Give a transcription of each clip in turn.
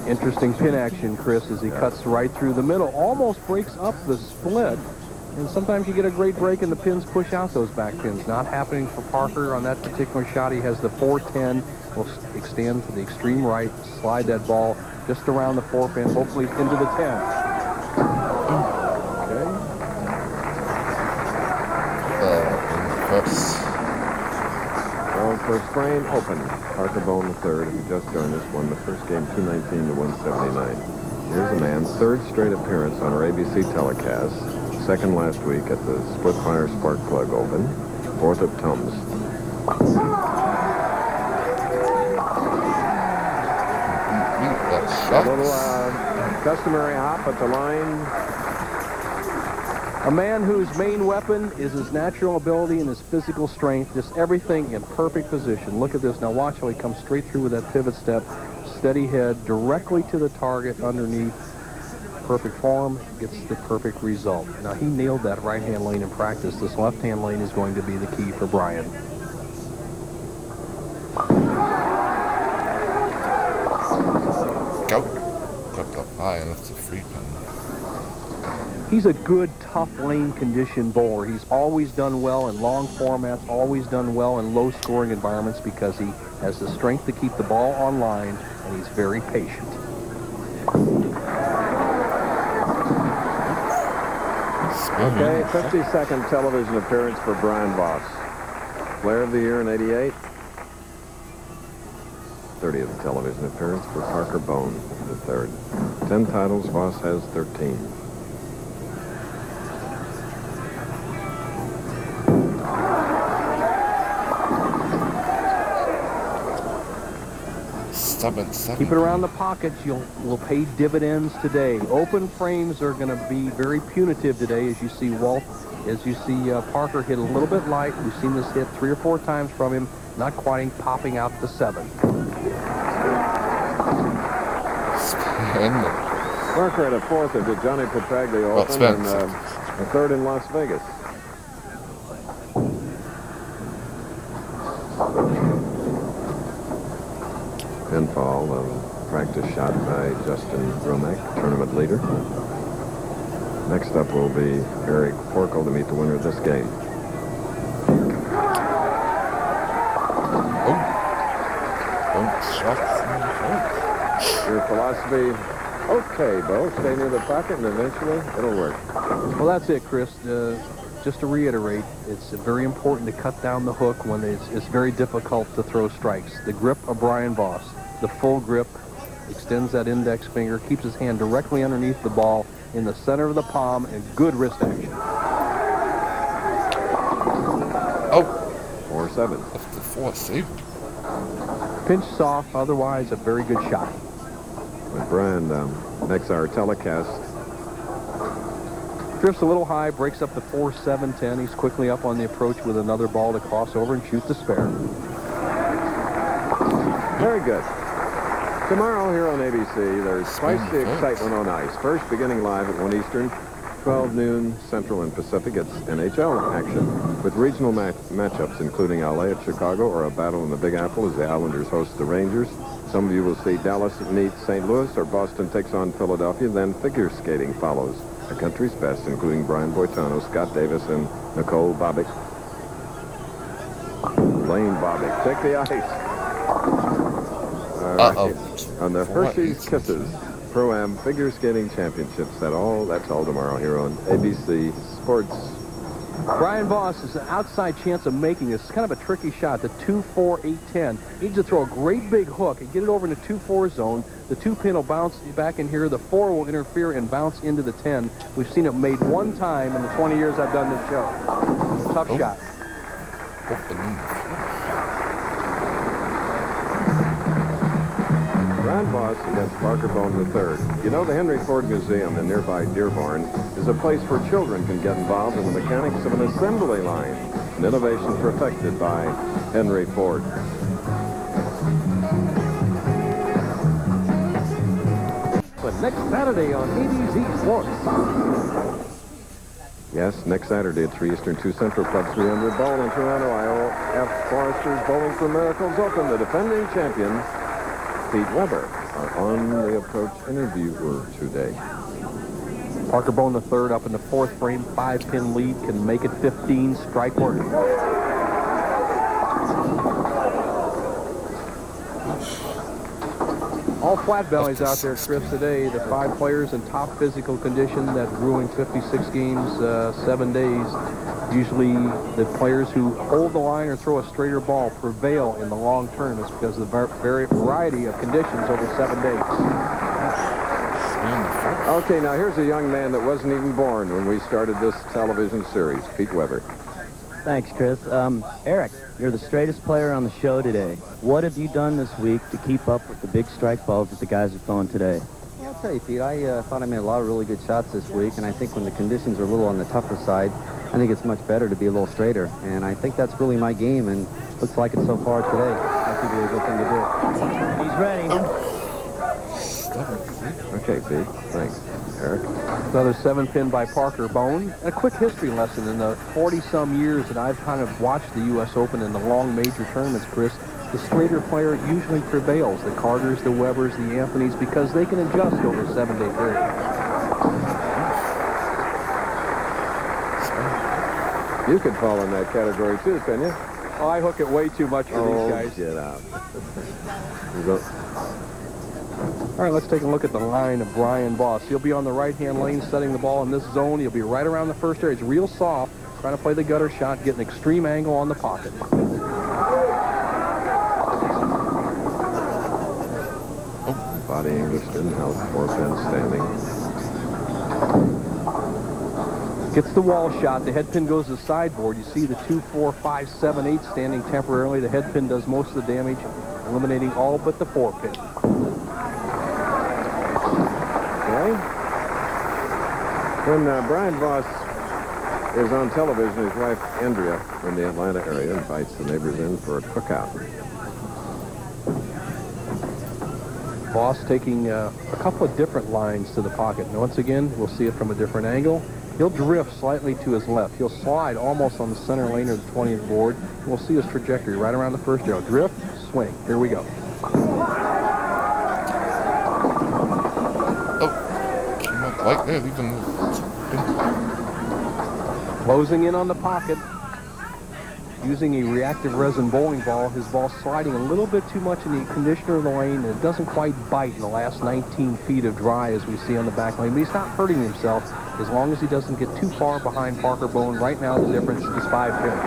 Interesting pin action, Chris, as he cuts right through the middle. Almost breaks up the split. And sometimes you get a great break and the pins push out those back pins. Not happening for Parker on that particular shot. He has the 410. Will extend to the extreme right, slide that ball just around the 4 pin, hopefully into the 10. Okay. Well, first frame open. Parker Bohn III, who just joined us, won the first game 219 to 179. Here's a man's third straight appearance on our ABC telecast. Second last week at the Splitfire Spark Plug Open. Fourth at Tums. A little customary hop at the line. A man whose main weapon is his natural ability and his physical strength, just everything in perfect position. Look at this. Now watch how he comes straight through with that pivot step. Steady head, directly to the target underneath. Perfect form, gets the perfect result. Now he nailed that right-hand lane in practice. This left-hand lane is going to be the key for Brian. Go. Got the fire, that's a free pin. He's a good, tough lane condition bowler. He's always done well in long formats, always done well in low-scoring environments because he has the strength to keep the ball on line, and he's very patient. Okay, 52nd television appearance for Brian Voss. Player of the Year in '88. 30th television appearance for Parker Bohn III. 10 titles, Voss has 13. Keep it around the pockets. Will pay dividends today. Open frames are going to be very punitive today, as you see Parker hit a little bit light. We've seen this hit 3 or 4 times from him, not quite popping out the 7. Parker had a 4th at the Johnny Petraglia Open and a 3rd in Las Vegas. Pinfall, a practice shot by Justin Romek, tournament leader. Next up will be Eric Forkel to meet the winner of this game. Your philosophy, okay, Bo, stay near the pocket and eventually it'll work. Well, that's it, Chris. Just to reiterate, it's very important to cut down the hook when it's very difficult to throw strikes. The grip of Brian Voss, the full grip, extends that index finger, keeps his hand directly underneath the ball in the center of the palm, and good wrist action. 4-7. That's the 4 save. Pinch soft, otherwise a very good shot. When Brian makes our telecast, drifts a little high, breaks up the 4-7-10. He's quickly up on the approach with another ball to cross over and shoot the spare. Very good. Tomorrow here on ABC, there's twice the excitement on ice. First, beginning live at 1 Eastern, 12 noon Central and Pacific, it's NHL action with regional matchups including LA at Chicago or a battle in the Big Apple as the Islanders host the Rangers. Some of you will see Dallas meet St. Louis or Boston takes on Philadelphia. Then figure skating follows. The country's best, including Brian Boitano, Scott Davis, and Nicole Bobick. Lane Bobick, take the ice. On the Hershey's Kisses Pro-Am Figure Skating Championships. That's all tomorrow here on ABC Sports. Brian Voss is an outside chance of making this. It's kind of a tricky shot, the 2-4-8-10. He needs to throw a great big hook and get it over in the 2-4 zone. The 2-pin will bounce back in here. The 4 will interfere and bounce into the 10. We've seen it made one time in the 20 years I've done this show. Tough shot. Brian Voss against Parker Bohn III. You know, the Henry Ford Museum in nearby Dearborn is a place where children can get involved in the mechanics of an assembly line, an innovation perfected by Henry Ford. next Saturday on ABC Sports. Yes, next Saturday at 3 Eastern, 2 Central, Club 300 Bohn in Toronto, IOF Foresters Bowling for Miracles Open. The defending champion, Pete Weber, our on the approach interviewer today. Parker Bohn III up in the 4th frame, 5-pin lead, can make it 15, strike work. All flat bellies out there, Chris, today. The 5 players in top physical condition, that grueling 56 games, 7 days. Usually the players who hold the line or throw a straighter ball prevail in the long term. It's because of the variety of conditions over 7 days. Okay, now here's a young man that wasn't even born when we started this television series, Pete Weber. Thanks, Chris. Eric, you're the straightest player on the show today. What have you done this week to keep up with the big strike balls that the guys are throwing today? Well, I'll tell you, Pete, I thought I made a lot of really good shots this week, and I think when the conditions are a little on the tougher side, I think it's much better to be a little straighter, and I think that's really my game, and looks like it so far today. That could be a good thing to do. He's ready. Okay, Pete. Thanks. Eric? Another 7-pin by Parker Bohn. A quick history lesson. In the 40-some years that I've kind of watched the U.S. Open and the long major tournaments, Chris, the straighter player usually prevails. The Carters, the Webers, the Anthonys, because they can adjust over a 7-day period. You could fall in that category too, couldn't you? Oh, I hook it way too much for these guys. Get out. All right, let's take a look at the line of Brian Voss. He'll be on the right-hand lane setting the ball in this zone. He'll be right around the first area. He's real soft, trying to play the gutter shot, get an extreme angle on the pocket. Body Engliston held 4-pin standing. Gets the wall shot. The head pin goes to the sideboard. You see the 2, 4, 5, 7, 8 standing temporarily. The head pin does most of the damage, eliminating all but the 4-pin. When Brian Voss is on television, his wife Andrea in the Atlanta area invites the neighbors in for a cookout. Voss taking a couple of different lines to the pocket. And once again, we'll see it from a different angle. He'll drift slightly to his left. He'll slide almost on the center lane of the 20th board. We'll see his trajectory right around the first arrow. Drift, swing. Here we go. Like that, even closing in on the pocket, using a reactive resin bowling ball. His ball sliding a little bit too much in the conditioner of the lane, and it doesn't quite bite in the last 19 feet of dry as we see on the back lane. But he's not hurting himself as long as he doesn't get too far behind Parker Bohn. Right now, the difference is 5 pins.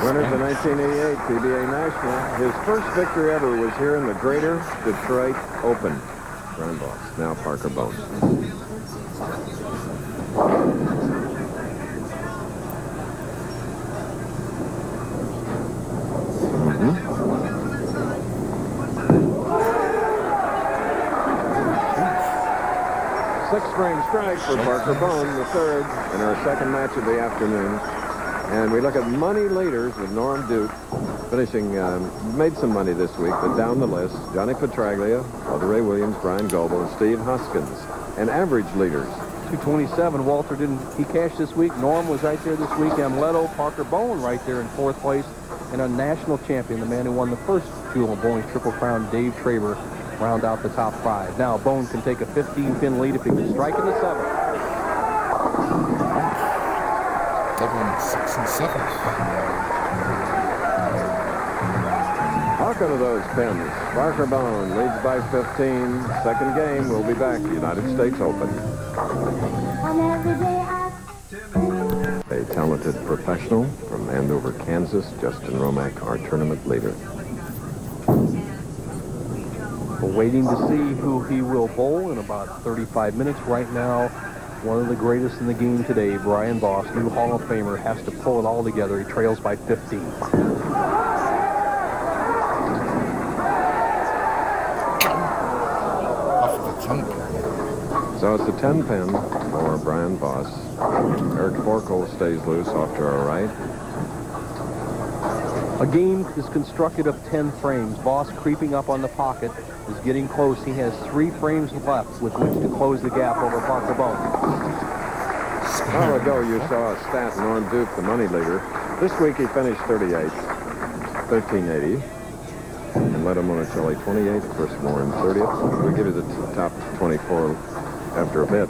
Winner of the 1988 PBA National. His first victory ever was here in the Greater Detroit Open. Brian Voss, now Parker Bohn. Six-frame strike for Parker Bohn, the third, in our second match of the afternoon. And we look at money leaders with Norm Duke finishing, made some money this week, but down the list, Johnny Petraglia, Walter Ray Williams, Brian Goebel, and Steve Hoskins. And average leaders. 227. Walter he cashed this week. Norm was right there this week. Amleto, Parker Bohn right there in 4th place. And a national champion, the man who won the first Jewel Bowling Triple Crown, Dave Traber, round out the top 5. Now Bohn can take a 15-pin lead if he can strike in the 7th. doubling 6 and 7. Talking of those pins, Parker Bohn leads by 15. Second game, we'll be back. United States Open. A talented professional from Andover, Kansas, Justin Romack, our tournament leader. We're waiting to see who he will bowl in about 35 minutes. Right now, one of the greatest in the game today, Brian Voss, new Hall of Famer, has to pull it all together. He trails by 15. So it's a 10-pin for Brian Voss. Eric Forkel stays loose off to our right. A game is constructed of 10 frames. Voss creeping up on the pocket is getting close. He has 3 frames left with which to close the gap over Parker Bohn. A while ago, you saw a stat, Norm Duke, the money leader. This week, he finished 38th, 1380, and led him on a chilly 28th. Chris Moore in 30th. We'll give you the top 24 after a bit.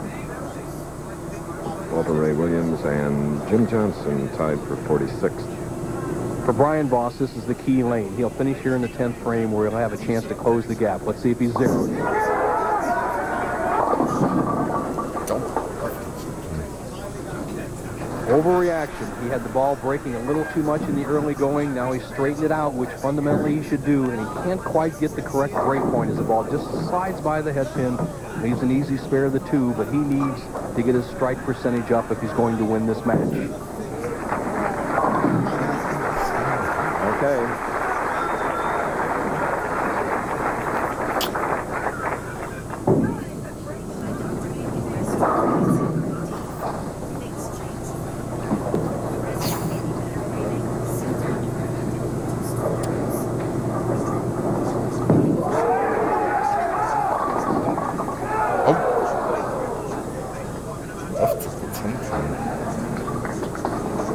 Walter Ray Williams and Jim Johnson tied for 46th. For Brian Voss, this is the key lane. He'll finish here in the 10th frame where he'll have a chance to close the gap. Let's see if he's zeroed. Overreaction. He had the ball breaking a little too much in the early going. Now he's straightened it out, which fundamentally he should do, and he can't quite get the correct break point as the ball just slides by the head pin. Leaves an easy spare of the 2, but he needs to get his strike percentage up if he's going to win this match. Okay.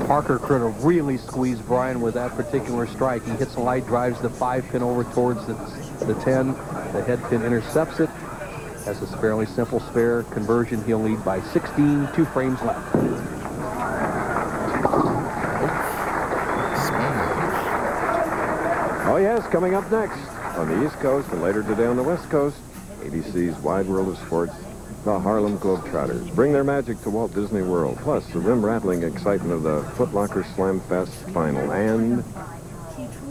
Parker could have really squeezed Brian with that particular strike. He hits a light, drives the 5 pin over towards the 10. The head pin intercepts it. Has a fairly simple spare conversion. He'll lead by 16, 2 frames left. Oh, yes, coming up next on the East Coast and later today on the West Coast, ABC's Wide World of Sports, the Harlem Globetrotters bring their magic to Walt Disney World, plus the rim-rattling excitement of the Foot Locker Slam Fest final and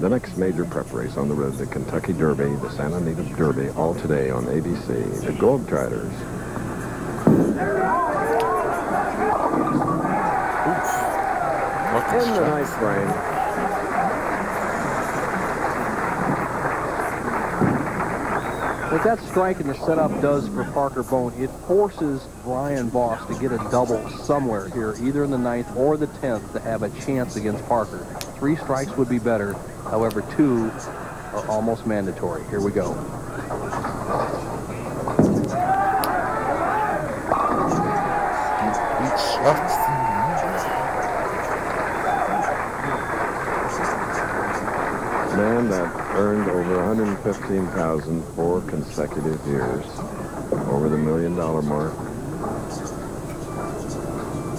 the next major prep race on the road, the Kentucky Derby, the Santa Anita Derby, all today on ABC. The Globetrotters. In the ninth frame. What that strike in the setup does for Parker Bohn, it forces Brian Voss to get a double somewhere here, either in the 9th or the 10th, to have a chance against Parker. 3 strikes would be better. However, 2 are almost mandatory. Here we go. Man that earned over $115,000 4 consecutive years, over the $1 million mark.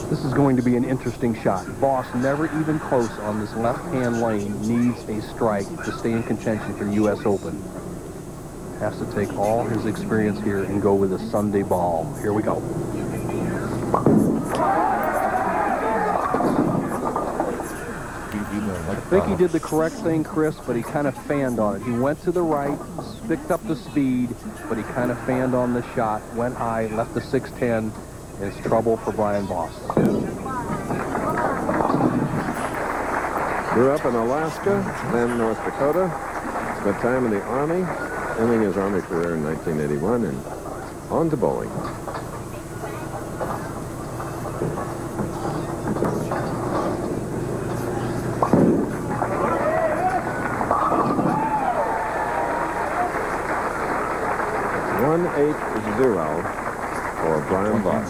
This is going to be an interesting shot. Voss, never even close on this left-hand lane, needs a strike to stay in contention for U.S. Open. Has to take all his experience here and go with a Sunday ball. Here we go. I think he did the correct thing, Chris, but he kind of fanned on it. He went to the right, picked up the speed, but he kind of fanned on the shot, went high, left the 610, and it's trouble for Brian Voss. Grew up in Alaska, then North Dakota, spent time in the Army, ending his Army career in 1981, and on to bowling. For Brian Voss.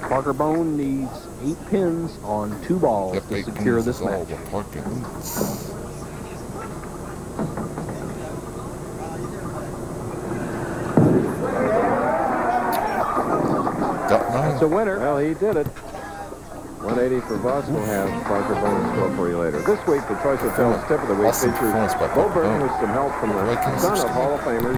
Parker Bohn needs 8 pins on 2 balls to secure this match. That's a winner. Well, he did it. 180 for Voss. We'll have Parker Bohn score for you later. This week, the Choice Hotels Tip of the Week features Bo Burton with some help from the son of Hall of Famers